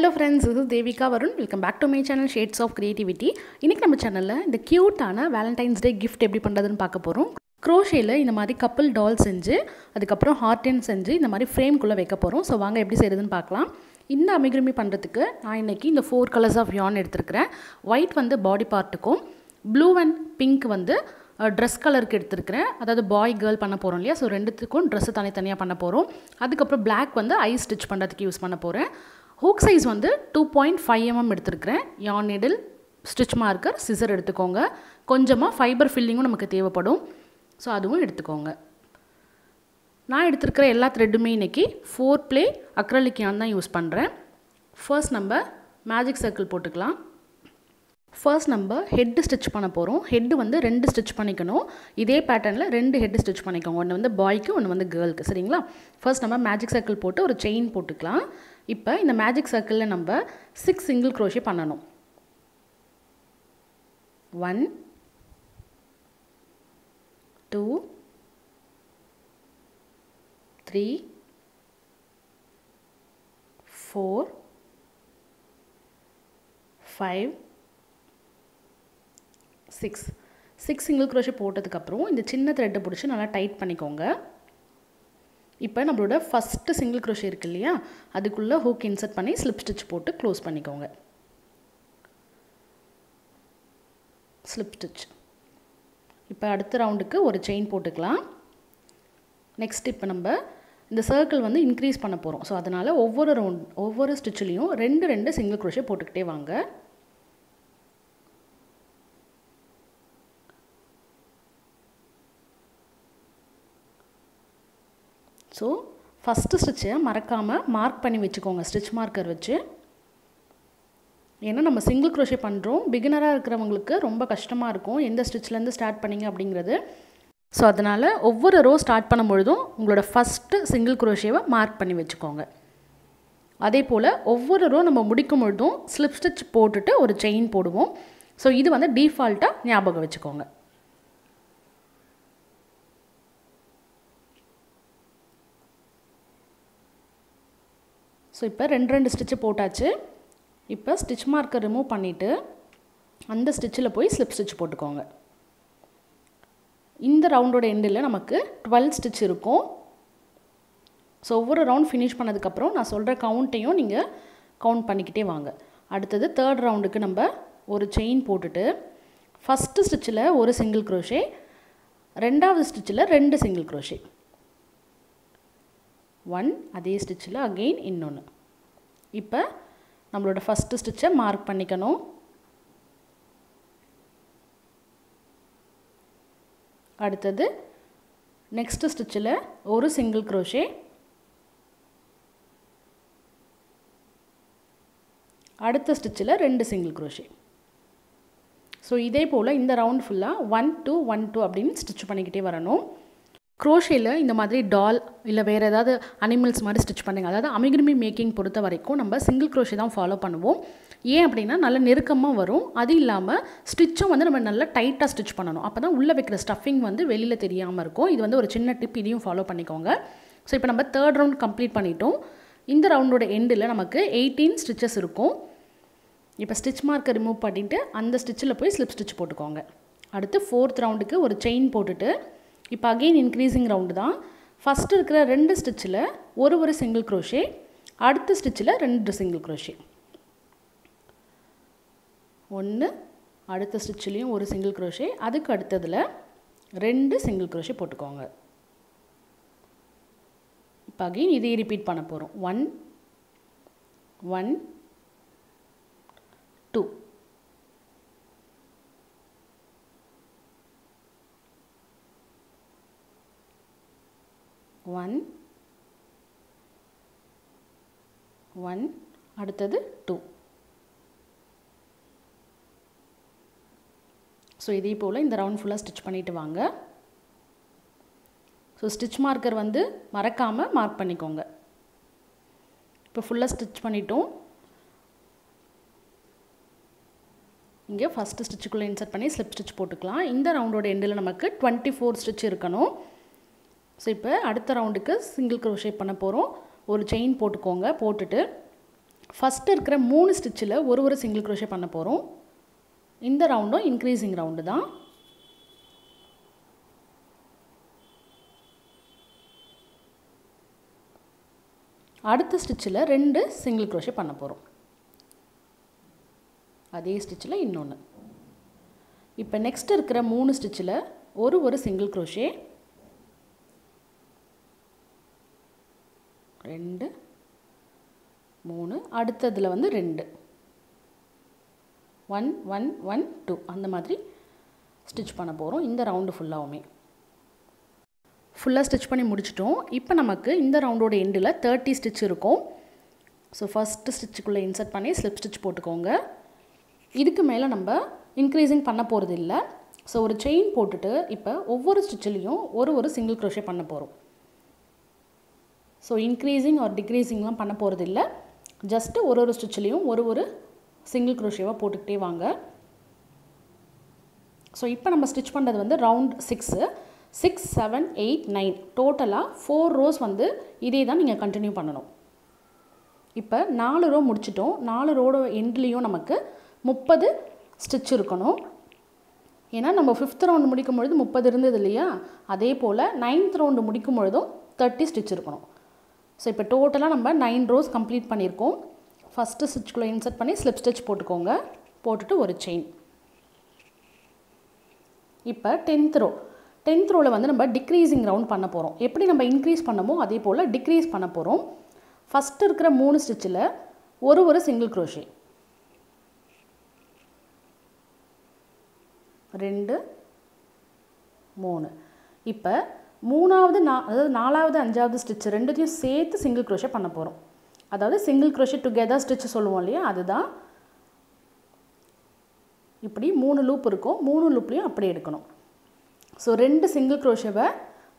Hello friends, this is Deva4win27 Welcome back to my channel Shades of Creativity. இன்னைக்கு நம்ம சேனல்ல இந்த கியூட்டான Valentine's Day gift எப்படி பண்றதுன்னு பார்க்க போறோம். Crochetல இந்த மாதிரி couple doll செஞ்சு அதுக்கு அப்புறம் heart and செஞ்சு இந்த மாதிரி frame குள்ள வைக்க போறோம். சோ வாங்க எப்படி செய்யறதுன்னு பார்க்கலாம். இந்த amigurumi பண்றதுக்கு நான் இன்னைக்கு இந்த 4 colors of yarn எடுத்துக்கறேன். White வந்து body partக்கும், blue and pink வந்து dress கலருக்கு எடுத்துக்கறேன். அதாவது boy girl பண்ண போறோம் இல்லையா? சோ ரெண்டுத்துக்கும் Dress தனித்தனியா பண்ண போறோம். அதுக்கு அப்புறம் black வந்து eye stitch பண்றதுக்கு யூஸ் பண்ண போறேன். Hook size வந்து 2.5 mm எடுத்துக்கறேன். yarn needle, stitch marker, scissor எடுத்துக்கோங்க. கொஞ்சமா fiber filling நமக்கு தேவைப்படும். சோ அதுவும் எடுத்துக்கோங்க. நான் எடுத்துக்கற எல்லா threadமே இன்னைக்கு 4 play acrylic yarn தான் யூஸ் பண்றேன். First நம்ம magic circle போட்டுக்கலாம். First நம்ம head stitch பண்ண போறோம். head வந்து ரெண்டு stitch பண்ணிக்கணும். இதே பேட்டர்ன்ல ரெண்டு head stitch பண்ணிக்கோங்க. ஒன்னு வந்து boyக்கு ஒன்னு வந்து girlக்கு சரிங்களா? First நம்ம magic circle போட்டு ஒரு chain போட்டுக்கலாம். இப்போ இந்த magic circle-ல நம்ம 6 single crochet பண்ணனும். 1 2 3 4 5 6 single crochet போட்டதுக்கு அப்புறம் இந்த சின்ன thread பிடிச்சு நல்லா டைட் பண்ணிக்கோங்க. இப்போ நம்மளோட first single crochet இருக்கு இல்லையா அதுக்குள்ள hook insert பண்ணி slip stitch போட்டு க்ளோஸ் பண்ணிக்கோங்க. slip stitch. இப்போ அடுத்த ரவுண்டுக்கு ஒரு chain போட்டுக்கலாம். நெக்ஸ்ட் இப்போ நம்ம இந்த சர்க்கிள் வந்து இன்க்ரீஸ் பண்ண போறோம். சோ அதனால ஒவ்வொரு ஸ்டிட்ச்லயும் ரெண்டு single crochet போட்டுக்கிட்டே வாங்க. So first stitch மறக்காம மார்க் பண்ணி வெச்சுக்கோங்க stitch marker வச்சு. ஏன்னா நம்ம single crochet பண்றோம். பிகினரா இருக்கிறவங்களுக்கு ரொம்ப கஷ்டமா இருக்கும். எந்த ஸ்டிட்ச்ல இருந்து ஸ்டார்ட் பண்ணீங்க அப்படிங்கிறது. சோ அதனால ஒவ்வொரு ரோ ஸ்டார்ட் பண்ணும்போதும் உங்களோட first single crochet-வை மார்க் பண்ணி வெச்சுக்கோங்க. அதேபோல ஒவ்வொரு ரோ நம்ம முடிக்கும்போதும் slip stitch போட்டுட்டு ஒரு chain போடுவோம். சோ இது வந்து டிஃபால்ட்டா ஞாபகம் வெச்சுக்கோங்க. So இப்போ ரெண்டு ஸ்டிட்ச் போட்டாச்சு. இப்போ ஸ்டிட்ச் மார்க்கர் ரிமூவ் பண்ணிட்டு அந்த ஸ்டிட்ச்ல போய் ஸ்லிப் ஸ்டிட்ச் போட்டுக்கோங்க. இந்த ரவுண்டோட எண்டில நமக்கு 12 ஸ்டிட்ச் இருக்கும். சோ ஒவ்வொரு ரவுண்ட் finish பண்ணதுக்கு அப்புறம் நான் சொல்ற கவுண்ட்டையும் நீங்க கவுண்ட் பண்ணிக்கிட்டே வாங்க. அடுத்து third ரவுண்டுக்கு நம்ம ஒரு chain போட்டுட்டு first ஸ்டிட்ச்ல ஒரு single crochet, இரண்டாவது ஸ்டிட்ச்ல ரெண்டு single crochet. 1 அதே ஸ்டிட்ச்ல again இன்னொன்னு. இப்போ நம்மளோட first stitch மார்க் பண்ணிக்கணும். அடுத்து next stitchல ஒரு single crochet. அடுத்த ஸ்டிட்ச்ல ரெண்டு single crochet. சோ இதே போல இந்த ரவுண்ட் ஃபுல்லா 1 2 1 2 அப்படினு ஸ்டிட்ச் பண்ணிக்கிட்டே வரணும். crochetல இந்த மாதிரி doll இல்ல வேற ஏதாவது animals மாதிரி ஸ்டிட்ச் பண்ணுங்க. அதாவது amigurumi மேக்கிங் பொறுத்த வரைக்கும் நம்ம single crochet தான் ஃபாலோ பண்ணுவோம். ஏன் அப்படினா நல்ல நெருக்கமா வரும். அது இல்லாம ஸ்டிட்சும் வந்து நம்ம நல்ல டைட்டா ஸ்டிட்ச் பண்ணனும். அப்பதான் உள்ள வைக்கிற ஸ்டஃபிங் வந்து வெளியில தெரியாம இருக்கும். இது வந்து ஒரு சின்ன டிப், இதையும் ஃபாலோ பண்ணிக்கோங்க. சோ இப்போ நம்ம third round கம்ப்ளீட் பண்ணிட்டோம். இந்த ரவுண்டோட எண்டில நமக்கு 18 ஸ்டிச்சஸ் இருக்கும். இப்போ ஸ்டிட்ச் மார்க்கர் ரிமூவ் பண்ணிட்டு அந்த ஸ்டிட்ச்ல போய் ஸ்லிப் ஸ்டிட்ச் போட்டுக்கோங்க. அடுத்து 4th ரவுண்டுக்கு ஒரு செயின் போட்டுட்டு இப்போ again increasing round தான். first இருக்கிற ரெண்டு ஸ்டிட்ச்ல ஒரு single crochet, அடுத்த ஸ்டிட்ச்ல ரெண்டு single crochet. ஒன்னு அடுத்த ஸ்டிட்ச்லயும் ஒரு single crochet, அதுக்கு அடுத்ததுல ரெண்டு single crochet போட்டுக்கோங்க. இப்போ again இதே ரிப்பீட் பண்ண போறோம். 1 1 2 1 1 அடுத்தது 2. சோ இதே போல இந்த ரவுண்ட் ஃபுல்லா ஸ்டிட்ச் பண்ணிட்டு வாங்க. சோ ஸ்டிட்ச் மார்க்கர் வந்து மறக்காம மார்க் பண்ணிக்கோங்க. இப்போ ஃபுல்லா ஸ்டிட்ச் பண்ணிட்டோம். இங்க ஃபர்ஸ்ட் ஸ்டிட்ச்க்குள்ள இன்சர்ட் பண்ணி ஸ்லிப் ஸ்டிட்ச் போட்டுக்கலாம். இந்த ரவுண்டோட எண்டில நமக்கு 24 ஸ்டிட்ச் இருக்கணும். சோ இப்போ அடுத்த ரவுண்டுக்கு single crochet பண்ண போறோம். ஒரு செயின் போட்டுக்கோங்க. போட்டுட்டு ஃபர்ஸ்ட் இருக்கிற 3 ஸ்டிச்சில் ஒரு சிங்கிள் crochet பண்ண போகிறோம். இந்த ரவுண்டும் இன்க்ரீசிங் ரவுண்டு தான். அடுத்த ஸ்டிச்சில் 2 சிங்கிள் crochet பண்ண போகிறோம். அதே ஸ்டிச்சில் இன்னொன்று. இப்போ நெக்ஸ்ட் இருக்கிற 3 ஸ்டிச்சில் ஒரு சிங்கிள் crochet, 2 3, அடுத்ததில் வந்து 2 1 1 1 2 அந்த மாதிரி ஸ்டிச் பண்ண போகிறோம். இந்த ரவுண்டு ஃபுல்லாகவுமே ஃபுல்லாக ஸ்டிச் பண்ணி முடிச்சிட்டோம். இப்போ நமக்கு இந்த ரவுண்டோட எண்டில் 30 ஸ்டிச் இருக்கும். ஸோ ஃபஸ்ட்டு ஸ்டிச்சுக்குள்ளே இன்சர்ட் பண்ணி ஸ்லிப் ஸ்டிச் போட்டுக்கோங்க. இதுக்கு மேலே நம்ம இன்க்ரீசிங் பண்ண போகிறது இல்லை. ஸோ ஒரு செயின் போட்டுட்டு இப்போ ஒவ்வொரு ஸ்டிச்சிலையும் ஒரு சிங்கிள் crochet பண்ண போகிறோம். ஸோ இன்க்ரீசிங் ஆர் டிக்ரீசிங்லாம் பண்ண போகிறது இல்லை. ஜஸ்ட்டு ஒரு ஸ்டிச்சிலையும் ஒரு சிங்கிள் crochetவாக போட்டுக்கிட்டே வாங்க. ஸோ இப்போ நம்ம ஸ்டிச் பண்ணுறது வந்து ரவுண்ட் 6 7 8 9 டோட்டலாக 4 ரோஸ் வந்து இதே தான் நீங்கள் கண்டினியூ பண்ணணும். இப்போ 4 ரோ முடிச்சிட்டோம். 4 ரோட எண்ட்லேயும் நமக்கு 30 ஸ்டிச் இருக்கணும். ஏன்னா நம்ம 5th ரவுண்டு முடிக்கும் பொழுது 30 இருந்தது இல்லையா, அதே போல் 9th ரவுண்டு முடிக்கும் பொழுதும் 30 ஸ்டிச் இருக்கணும். ஸோ இப்போ டோட்டலாக நம்ம 9 ரோஸ் கம்ப்ளீட் பண்ணியிருக்கோம். ஃபஸ்ட்டு ஸ்டிச்சுக்குள்ளே இன்சர்ட் பண்ணி ஸ்லிப் ஸ்டிச் போட்டுக்கோங்க. போட்டுட்டு ஒரு செயின். இப்போ 10th ரோவில் வந்து நம்ம டிக்ரீசிங் ரவுண்ட் பண்ண போகிறோம். எப்படி நம்ம இன்க்ரீஸ் பண்ணமோ அதே போல் டிக்ரீஸ் பண்ண போகிறோம். ஃபஸ்ட்டு இருக்கிற 3 ஸ்டிச்சில் ஒரு சிங்கிள் crochet, 2 3. இப்போ 3வது அதாவது 4வது 5வது ஸ்டிச் ரெண்டுத்தையும் சேர்த்து சிங்கிள் crochet பண்ண போகிறோம். அதாவது சிங்கிள் crochet டுகெதர் ஸ்டிச் சொல்லுவோம் இல்லையா, அதுதான். இப்படி 3 லூப் இருக்கும். 3 லூப்லேயும் அப்படி எடுக்கணும். ஸோ 2 சிங்கிள் crochetவை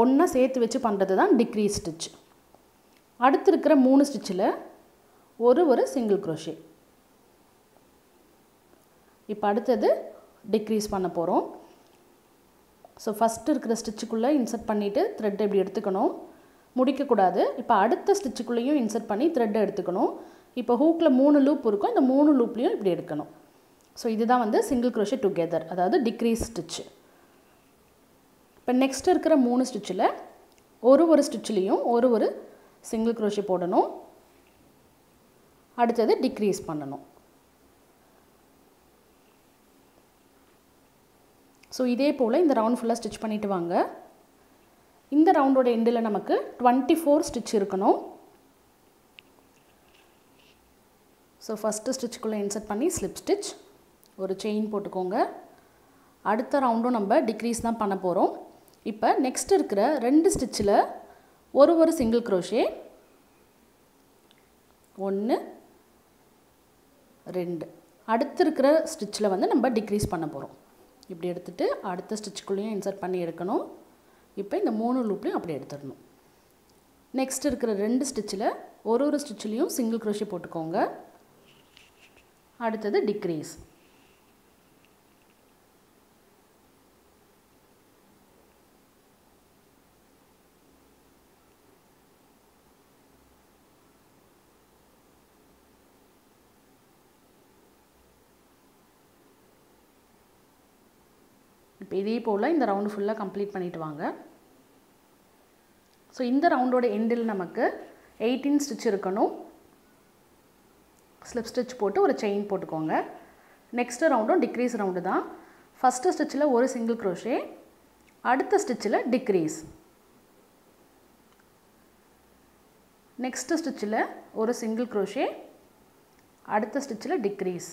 ஒன்றா சேர்த்து வச்சு பண்ணுறது தான் டிக்ரீஸ் ஸ்டிச். அடுத்து இருக்கிற 3 ஸ்டிச்சில் ஒரு சிங்கிள் crochet. இப்போ அடுத்தது டிக்ரீஸ் பண்ண போகிறோம். ஸோ ஃபஸ்ட்டு இருக்கிற ஸ்டிச்சுக்குள்ளே இன்சர்ட் பண்ணிவிட்டு த்ரெட் இப்படி எடுத்துக்கணும், முடிக்கக்கூடாது. இப்போ அடுத்த ஸ்டிச்சுக்குள்ளேயும் இன்சர்ட் பண்ணி த்ரெட்டை எடுத்துக்கணும். இப்போ ஹூக்கில் 3 லூப் இருக்கும். இந்த 3 லூப்லேயும் இப்படி எடுக்கணும். ஸோ இதுதான் வந்து சிங்கிள் crochet டுகெதர், அதாவது டிக்ரீஸ் ஸ்டிச். இப்போ நெக்ஸ்ட் இருக்கிற 3 ஸ்டிச்சில் ஒரு ஸ்டிச்சிலையும் ஒரு சிங்கிள் crochet போடணும். அடுத்தது டிக்ரீஸ் பண்ணணும். ஸோ இதே போல் இந்த ரவுண்ட் ஃபுல்லாக ஸ்டிச் பண்ணிவிட்டு வாங்க. இந்த ரவுண்டோட எண்டில் நமக்கு 24 ஸ்டிச் இருக்கணும். ஸோ ஃபஸ்ட்டு ஸ்டிச்சுக்குள்ளே இன்சர்ட் பண்ணி ஸ்லிப் ஸ்டிச், ஒரு செயின் போட்டுக்கோங்க. அடுத்த ரவுண்டும் நம்ம டிக்ரீஸ் தான் பண்ண போகிறோம். இப்போ நெக்ஸ்ட் இருக்கிற 2 ஸ்டிச்சில் ஒரு சிங்கிள் crochet, 1 2. அடுத்து இருக்கிற ஸ்டிச்சில் வந்து நம்ம டிக்ரீஸ் பண்ண போகிறோம். இப்படி எடுத்துகிட்டு அடுத்த ஸ்டிச்சுக்குள்ளேயும் இன்சர்ட் பண்ணி எடுக்கணும். இப்போ இந்த 3 லூப்லேயும் அப்படி எடுத்துடணும். நெக்ஸ்ட் இருக்கிற 2 ஸ்டிச்சில் ஒரு ஸ்டிச்சிலையும் சிங்கிள் crochet போட்டுக்கோங்க. அடுத்தது டிக்ரீஸ். இப்போ இதே போல் இந்த ரவுண்டு ஃபுல்லாக கம்ப்ளீட் பண்ணிவிட்டு வாங்க. ஸோ இந்த ரவுண்டோட எண்டில் நமக்கு 18 ஸ்டிச் இருக்கணும். ஸ்லிப் ஸ்டிச் போட்டு ஒரு செயின் போட்டுக்கோங்க. நெக்ஸ்ட்டு ரவுண்டும் டிக்ரீஸ் ரவுண்டு தான். ஃபஸ்ட்டு ஸ்டிச்சில் ஒரு சிங்கிள் crochet, அடுத்த ஸ்டிச்சில் டிக்ரீஸ். நெக்ஸ்ட்டு ஸ்டிச்சில் ஒரு சிங்கிள் crochet, அடுத்த ஸ்டிச்சில் decrease,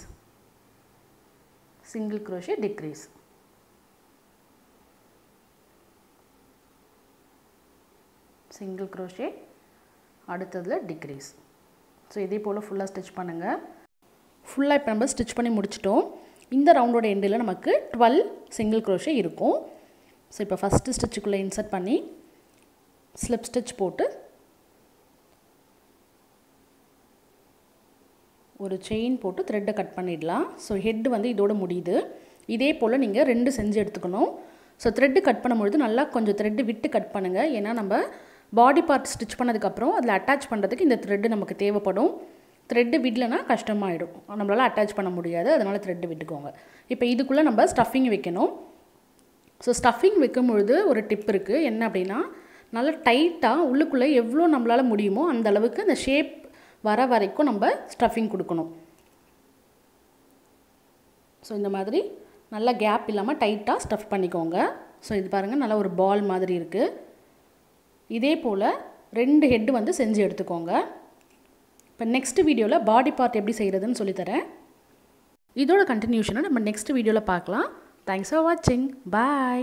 single crochet decrease. Single crochet, அடுத்ததில் டிக்ரீஸ். ஸோ இதே போல் ஃபுல்லாக ஸ்டிச் பண்ணுங்கள். ஃபுல்லாக இப்போ நம்ம ஸ்டிச் பண்ணி முடிச்சிட்டோம். இந்த ரவுண்டோட எண்டில் நமக்கு 12 சிங்கிள் crochet இருக்கும். ஸோ இப்போ ஃபஸ்ட்டு ஸ்டிச்சுக்குள்ளே இன்சர்ட் பண்ணி ஸ்லிப் ஸ்டிச் போட்டு ஒரு செயின் போட்டு த்ரெட்டை கட் பண்ணிடலாம். ஸோ ஹெட் வந்து இதோட முடியுது. இதே போல் நீங்கள் 2 செஞ்சு எடுத்துக்கணும். ஸோ த்ரெட்டு கட் பண்ணும்பொழுது நல்லா கொஞ்சம் த்ரெட்டு விட்டு கட் பண்ணுங்கள். ஏன்னா நம்ம பாடி பார்ட் ஸ்டிச் பண்ணதுக்கப்புறம் அதில் அட்டாச் பண்ணுறதுக்கு இந்த த்ரெட்டு நமக்கு தேவைப்படும். த்ரெட்டு விடலைன்னா கஷ்டமாயிடும், நம்மளால் அட்டாச் பண்ண முடியாது, அதனால் த்ரெட்டு விட்டுக்கோங்க. இப்போ இதுக்குள்ளே நம்ம ஸ்டஃபிங் வைக்கணும். ஸோ ஸ்டஃபிங் வைக்கும் பொழுது ஒரு டிப் இருக்குது. என்ன அப்படின்னா, நல்லா டைட்டாக உள்ளுக்குள்ளே எவ்வளோ நம்மளால் முடியுமோ அந்த அளவுக்கு அந்த ஷேப் வர வரைக்கும் நம்ம ஸ்டஃபிங் கொடுக்கணும். ஸோ இந்த மாதிரி நல்லா கேப் இல்லாமல் டைட்டாக ஸ்டஃப் பண்ணிக்கோங்க. ஸோ இது பாருங்கள், நல்லா ஒரு பால் மாதிரி இருக்குது. இதே போல் 2 ஹெட்டு வந்து செஞ்சு எடுத்துக்கோங்க. இப்போ நெக்ஸ்ட் வீடியோவில் பாடி பார்ட் எப்படி செய்கிறதுன்னு சொல்லித்தரேன். இதோட கண்டினியூஷனை நம்ம நெக்ஸ்ட் வீடியோவில் பார்க்கலாம். தேங்க்ஸ் ஃபார் வாட்சிங். பாய்.